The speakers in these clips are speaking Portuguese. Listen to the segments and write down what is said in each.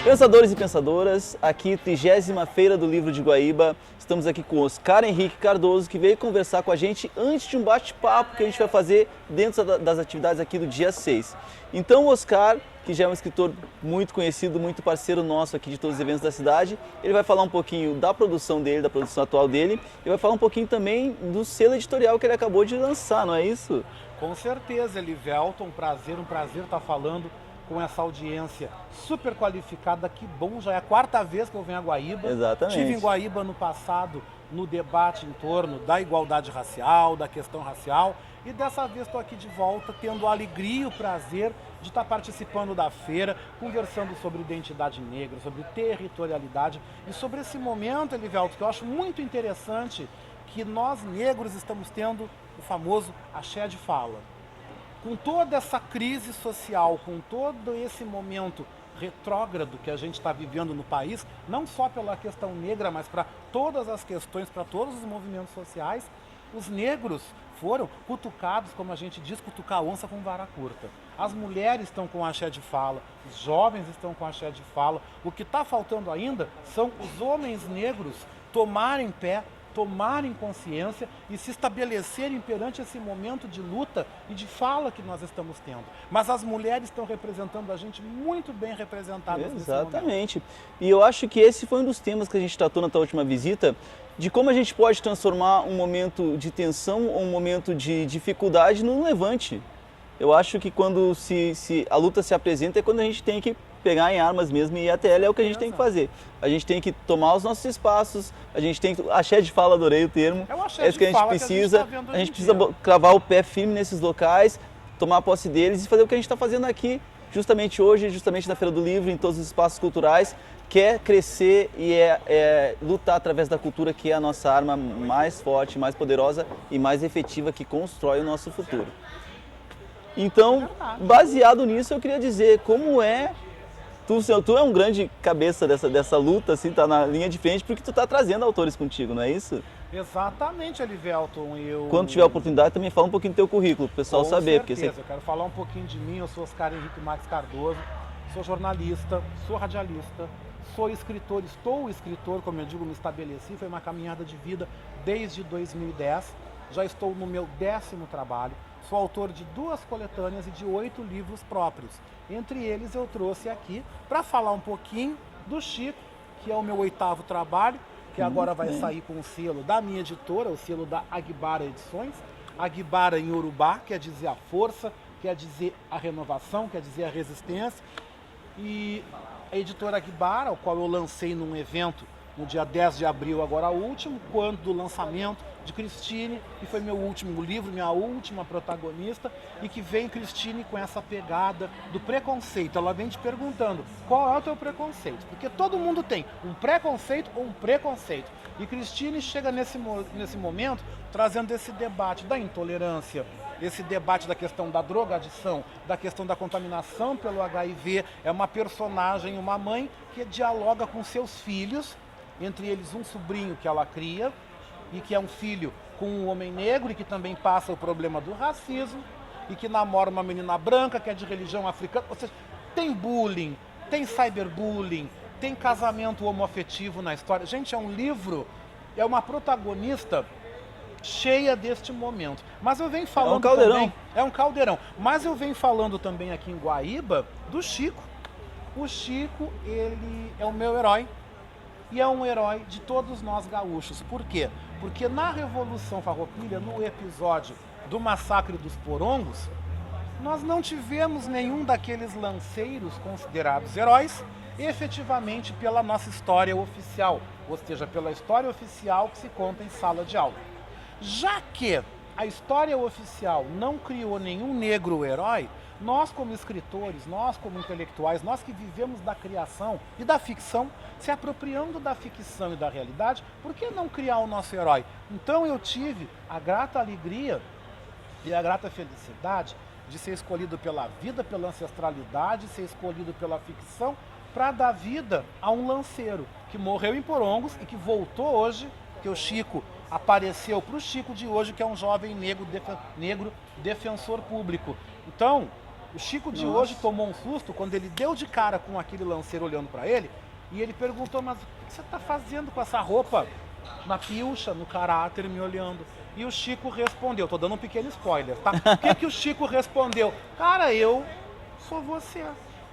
Pensadores e pensadoras, aqui 30ª Feira do Livro de Guaíba. Estamos aqui com Oscar Henrique Cardoso, que veio conversar com a gente antes de um bate-papo que a gente vai fazer dentro das atividades aqui do dia 6. Então o Oscar, que já é um escritor muito conhecido, muito parceiro nosso aqui de todos os eventos da cidade, ele vai falar um pouquinho da produção dele, da produção atual dele, e vai falar um pouquinho também do selo editorial que ele acabou de lançar, não é isso? Com certeza, Elivelton, um prazer estar falando com essa audiência super qualificada. Que bom, já é a 4ª vez que eu venho a Guaíba. Exatamente. Estive em Guaíba no passado, no debate em torno da igualdade racial, da questão racial, e dessa vez estou aqui de volta, tendo a alegria e o prazer de estar participando da feira, conversando sobre identidade negra, sobre territorialidade e sobre esse momento, Elivelton, que eu acho muito interessante, que nós negros estamos tendo o famoso axé de fala. Com toda essa crise social, com todo esse momento retrógrado que a gente está vivendo no país, não só pela questão negra, mas para todas as questões, para todos os movimentos sociais, os negros foram cutucados, como a gente diz, cutucar a onça com vara curta. As mulheres estão com axé de fala, os jovens estão com axé de fala. O que está faltando ainda são os homens negros tomarem pé, tomarem consciência e se estabelecerem perante esse momento de luta e de fala que nós estamos tendo. Mas as mulheres estão representando a gente muito bem representadas nesse momento. Exatamente. E eu acho que esse foi um dos temas que a gente tratou na tua última visita, de como a gente pode transformar um momento de tensão ou um momento de dificuldade num levante. Eu acho que quando a luta se apresenta é quando a gente tem que pegar em armas mesmo e ir até ela, é o que a gente tem que fazer. A gente tem que tomar os nossos espaços, a gente tem que... Axé de fala, adorei o termo. É o axé isso que a gente precisa. A gente precisa cravar o pé firme nesses locais, tomar posse deles e fazer o que a gente está fazendo aqui, justamente hoje, justamente na Feira do Livro, em todos os espaços culturais, que é crescer e lutar através da cultura, que é a nossa arma mais forte, mais poderosa e mais efetiva que constrói o nosso futuro. Então, baseado nisso, eu queria dizer como é... Tu é um grande cabeça dessa luta, assim, tá na linha de frente, porque tu tá trazendo autores contigo, não é isso? Exatamente, Elivelton. Quando tiver a oportunidade, também fala um pouquinho do teu currículo, pro pessoal saber. Com certeza, eu quero falar um pouquinho de mim. Eu sou Oscar Henrique Marques Cardoso, sou jornalista, sou radialista, sou escritor, estou escritor, como eu digo, me estabeleci, foi uma caminhada de vida desde 2010, já estou no meu 10º trabalho. Sou autor de 2 coletâneas e de 8 livros próprios. Entre eles eu trouxe aqui para falar um pouquinho do Chico, que é o meu 8º trabalho, que agora vai sair com o selo da minha editora, o selo da Aguibara Edições. Aguibara em Urubá quer dizer a força, quer dizer a renovação, quer dizer a resistência. E a editora Aguibara, o qual eu lancei num evento no dia 10 de abril, agora último, quando do lançamento de Cristine, que foi meu último livro, minha última protagonista, e que vem Cristine com essa pegada do preconceito. Ela vem te perguntando, qual é o teu preconceito? Porque todo mundo tem um preconceito ou um preconceito. E Cristine chega nesse momento trazendo esse debate da intolerância, esse debate da questão da drogadição, da questão da contaminação pelo HIV. É uma personagem, uma mãe que dialoga com seus filhos, entre eles um sobrinho que ela cria, e que é um filho com um homem negro e que também passa o problema do racismo, e que namora uma menina branca que é de religião africana. Ou seja, tem bullying, tem cyberbullying, tem casamento homoafetivo na história. Gente, é um livro, é uma protagonista cheia deste momento. Mas eu venho falando um caldeirão. também... É um caldeirão. Mas eu venho falando também aqui em Guaíba do Chico. O Chico, ele é o meu herói. E é um herói de todos nós gaúchos. Por quê? Porque na Revolução Farroupilha, no episódio do Massacre dos Porongos, nós não tivemos nenhum daqueles lanceiros considerados heróis, efetivamente pela nossa história oficial, ou seja, pela história oficial que se conta em sala de aula. Já que a história oficial não criou nenhum negro herói, nós como escritores, nós como intelectuais, nós que vivemos da criação e da ficção, se apropriando da ficção e da realidade, por que não criar o nosso herói? Então eu tive a grata alegria e a grata felicidade de ser escolhido pela vida, pela ancestralidade, ser escolhido pela ficção, para dar vida a um lanceiro que morreu em Porongos e que voltou hoje, que o Chico apareceu para o Chico de hoje, que é um jovem negro defensor público. Então, o Chico de hoje tomou um susto quando ele deu de cara com aquele lanceiro olhando para ele, e ele perguntou, mas o que você está fazendo com essa roupa? Na pilcha, no caráter, me olhando. E o Chico respondeu, tô dando um pequeno spoiler, tá? O que o Chico respondeu? Cara, eu sou você.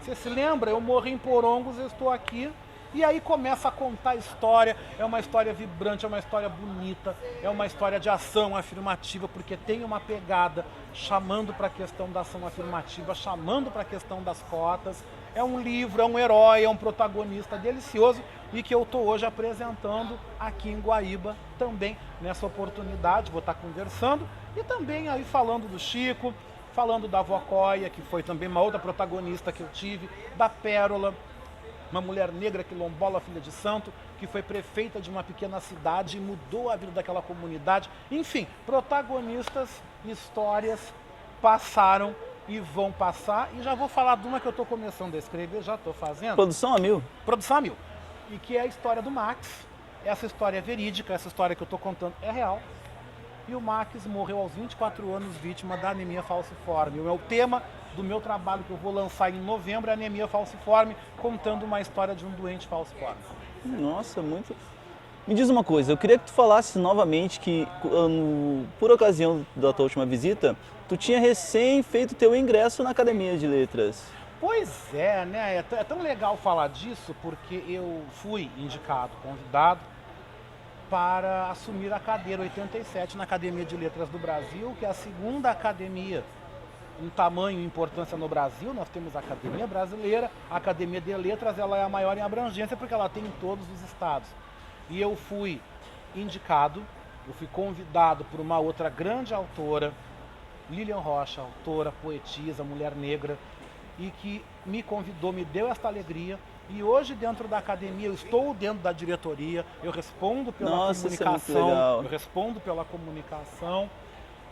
Você se lembra? Eu morri em Porongos, eu estou aqui. E aí começa a contar a história, é uma história vibrante, é uma história bonita, é uma história de ação afirmativa, porque tem uma pegada chamando para a questão da ação afirmativa, chamando para a questão das cotas. É um livro, é um herói, é um protagonista delicioso e que eu estou hoje apresentando aqui em Guaíba também nessa oportunidade, vou estar conversando e também aí falando do Chico, falando da Vó Coia, que foi também uma outra protagonista que eu tive, da Pérola, uma mulher negra quilombola, filha de santo, que foi prefeita de uma pequena cidade e mudou a vida daquela comunidade. Enfim, protagonistas, histórias passaram e vão passar. E já vou falar de uma que eu estou começando a escrever, já estou fazendo. Produção a mil. Produção a mil. E que é a história do Max. Essa história é verídica, essa história que eu estou contando é real. E o Max morreu aos 24 anos vítima da anemia falciforme. O tema do meu trabalho que eu vou lançar em novembro é anemia falciforme, contando uma história de um doente falciforme. Nossa, muito... Me diz uma coisa, eu queria que tu falasse novamente que, por ocasião da tua última visita, tu tinha recém feito teu ingresso na Academia de Letras. Pois é, né? É tão legal falar disso porque eu fui indicado, convidado, para assumir a cadeira 87 na Academia de Letras do Brasil, que é a segunda academia em tamanho e importância no Brasil. Nós temos a Academia Brasileira, a Academia de Letras, ela é a maior em abrangência porque ela tem em todos os estados. E eu fui indicado, eu fui convidado por uma outra grande autora, Lilian Rocha, autora, poetisa, mulher negra, e que me convidou, me deu esta alegria. E hoje dentro da academia, eu estou dentro da diretoria, eu respondo pela comunicação, eu respondo pela comunicação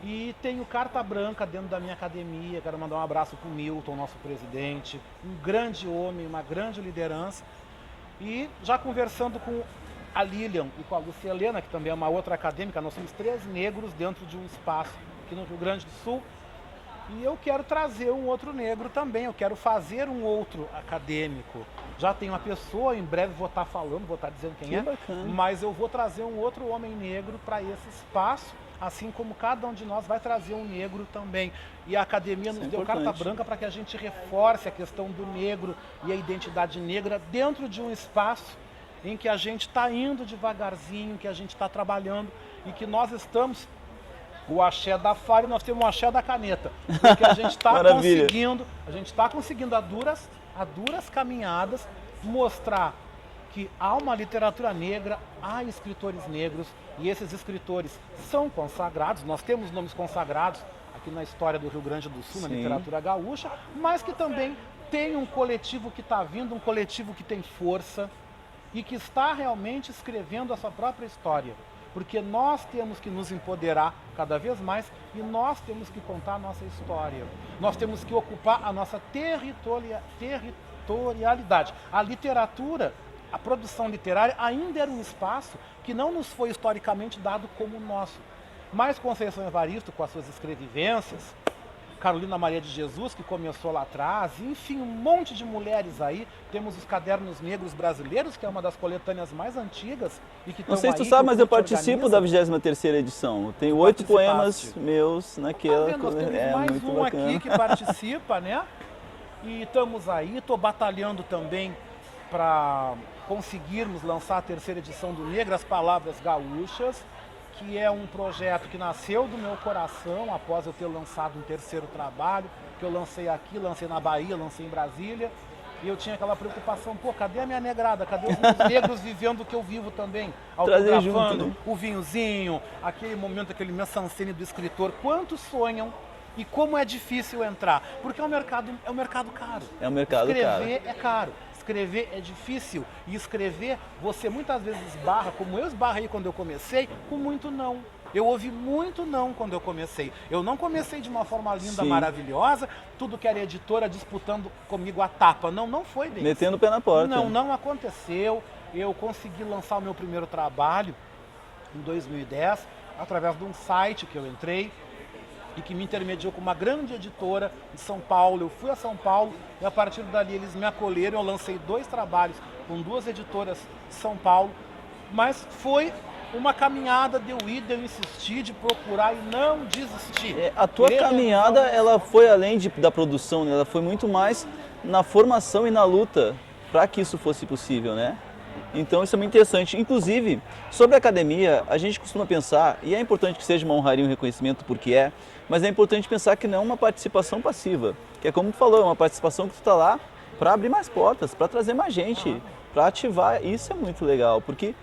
e tenho carta branca dentro da minha academia. Quero mandar um abraço para o Milton, nosso presidente, um grande homem, uma grande liderança. E já conversando com a Lilian e com a Lúcia Helena, que também é uma outra acadêmica, nós somos 3 negros dentro de um espaço aqui no Rio Grande do Sul. E eu quero trazer um outro negro também, eu quero fazer um outro acadêmico. Já tem uma pessoa, em breve vou estar falando, vou estar dizendo quem é, bacana. Mas eu vou trazer um outro homem negro para esse espaço, assim como cada um de nós vai trazer um negro também. E a academia nos deu carta branca para que a gente reforce a questão do negro e a identidade negra dentro de um espaço em que a gente está indo devagarzinho, que a gente está trabalhando e que nós estamos... O axé da faca, nós temos o axé da caneta, porque a gente está conseguindo a duras caminhadas mostrar que há uma literatura negra, há escritores negros e esses escritores são consagrados, nós temos nomes consagrados aqui na história do Rio Grande do Sul, na literatura gaúcha, mas que também tem um coletivo que está vindo, um coletivo que tem força e que está realmente escrevendo a sua própria história. Porque nós temos que nos empoderar cada vez mais e nós temos que contar a nossa história. Nós temos que ocupar a nossa territorialidade. A literatura, a produção literária ainda era um espaço que não nos foi historicamente dado como nosso. Mas Conceição Evaristo, com as suas escrevivências, Carolina Maria de Jesus, que começou lá atrás, enfim, um monte de mulheres aí. Temos os Cadernos Negros Brasileiros, que é uma das coletâneas mais antigas. E que não sei se tu sabe, mas eu participo da 23ª edição. Eu tenho 8 poemas meus naquela. Nós temos mais um aqui que participa, né? E estamos aí, estou batalhando também para conseguirmos lançar a 3ª edição do Negras Palavras Gaúchas, que é um projeto que nasceu do meu coração após eu ter lançado um 3º trabalho, que eu lancei aqui, lancei na Bahia, lancei em Brasília, e eu tinha aquela preocupação, pô, cadê a minha negrada? Cadê os negros vivendo o que eu vivo também? Autografando o vinhozinho, aquele momento, aquele mise-en-scène do escritor. Quantos sonham e como é difícil entrar? Porque é um mercado caro. É um mercado caro. Escrever é caro. Escrever é difícil e escrever, você muitas vezes esbarra, como eu esbarrei quando eu comecei, com muito não. Eu ouvi muito não quando eu comecei. Eu não comecei de uma forma linda, maravilhosa, tudo que era editora disputando comigo a tapa. Não foi bem. Metendo o pé na porta. Não aconteceu. Eu consegui lançar o meu primeiro trabalho em 2010, através de um site que eu entrei e que me intermediou com uma grande editora de São Paulo. Eu fui a São Paulo e a partir dali eles me acolheram. Eu lancei 2 trabalhos com 2 editoras de São Paulo, mas foi uma caminhada de eu ir, de eu insistir, de procurar e não desistir. A tua caminhada, ela foi além da produção, né? Ela foi muito mais na formação e na luta para que isso fosse possível, né? Então isso é muito interessante. Inclusive, sobre a academia, a gente costuma pensar, e é importante que seja uma honraria e um reconhecimento porque é, mas é importante pensar que não é uma participação passiva, que é como tu falou, é uma participação que tu está lá para abrir mais portas, para trazer mais gente, para ativar. Isso é muito legal, porque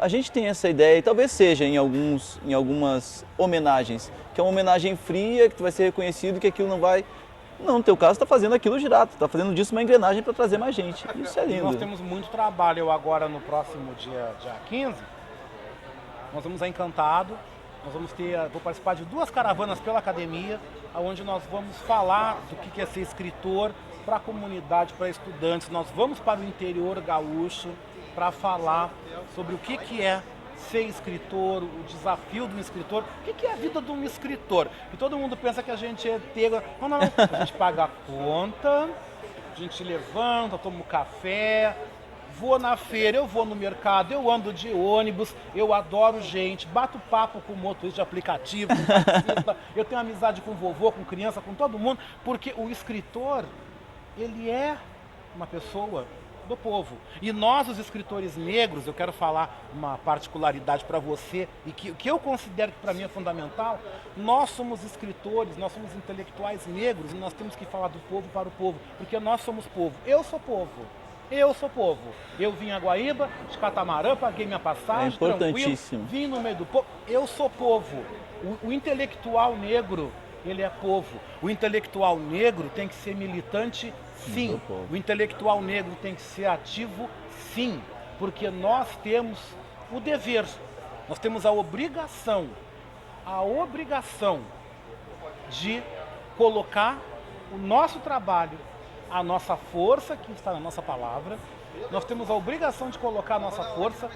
a gente tem essa ideia, e talvez seja em algumas homenagens, que é uma homenagem fria, que tu vai ser reconhecido, que aquilo não vai... Não, no teu caso, está fazendo aquilo girar, tu está fazendo disso uma engrenagem para trazer mais gente. Isso é lindo. Nós temos muito trabalho. Eu agora, no próximo dia 15, nós vamos a Encantado, vou participar de 2 caravanas pela academia, onde nós vamos falar do que é ser escritor para a comunidade, para estudantes. Nós vamos para o interior gaúcho para falar sobre o que é ser escritor, o desafio de um escritor, o que é a vida de um escritor. E todo mundo pensa que a gente é pego. Não, a gente paga a conta, a gente levanta, toma um café, vou na feira, eu vou no mercado, eu ando de ônibus, eu adoro gente, bato papo com motorista de aplicativo, com taxista, eu tenho amizade com vovô, com criança, com todo mundo, porque o escritor, ele é uma pessoa do povo. E nós, os escritores negros, eu quero falar uma particularidade para você e que eu considero que para mim é fundamental. Nós somos escritores, nós somos intelectuais negros e nós temos que falar do povo para o povo, porque nós somos povo. Eu sou povo. Eu sou povo. Eu vim a Guaíba, de catamarã, paguei minha passagem, tranquilo, vim no meio do povo. Eu sou povo. O intelectual negro, ele é povo. O intelectual negro tem que ser militante, sim. O intelectual negro tem que ser ativo, sim. Porque nós temos o dever, nós temos a obrigação de colocar o nosso trabalho, a nossa força, que está na nossa palavra. Nós temos a obrigação de colocar a nossa força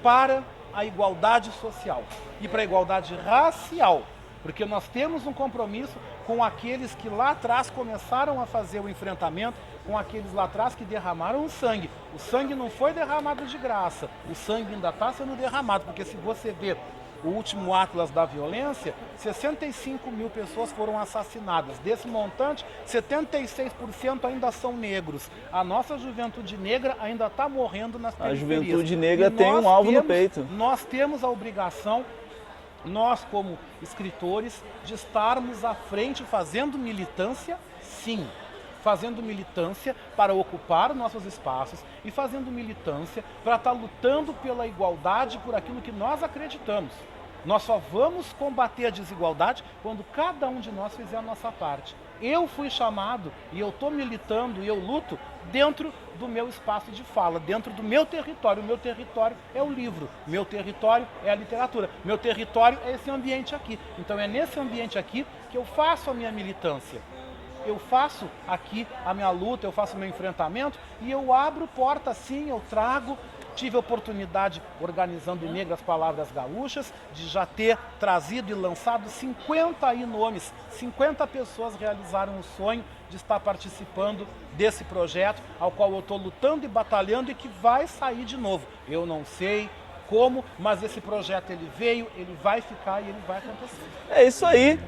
para a igualdade social e para a igualdade racial. Porque nós temos um compromisso com aqueles que lá atrás começaram a fazer o enfrentamento, com aqueles lá atrás que derramaram o sangue. O sangue não foi derramado de graça, o sangue ainda está sendo derramado, porque se você ver o último Atlas da Violência, 65 mil pessoas foram assassinadas. Desse montante, 76% ainda são negros. A nossa juventude negra ainda está morrendo nas periferias. A juventude negra tem um alvo no peito. Nós temos a obrigação, nós como escritores, de estarmos à frente fazendo militância, sim. Fazendo militância para ocupar nossos espaços e fazendo militância para estar lutando pela igualdade, por aquilo que nós acreditamos. Nós só vamos combater a desigualdade quando cada um de nós fizer a nossa parte. Eu fui chamado e eu estou militando e eu luto dentro do meu espaço de fala, dentro do meu território. O meu território é o livro, o meu território é a literatura, o meu território é esse ambiente aqui. Então é nesse ambiente aqui que eu faço a minha militância. Eu faço aqui a minha luta, eu faço o meu enfrentamento e eu abro porta sim, eu trago. Tive a oportunidade, organizando Negras Palavras Gaúchas, de já ter trazido e lançado 50 nomes. 50 pessoas realizaram o sonho de estar participando desse projeto, ao qual eu estou lutando e batalhando e que vai sair de novo. Eu não sei como, mas esse projeto ele veio, ele vai ficar e ele vai acontecer. É isso aí.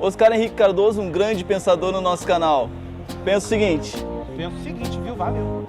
Oscar Henrique Cardoso, um grande pensador no nosso canal. Pensa o seguinte. Viu? Valeu.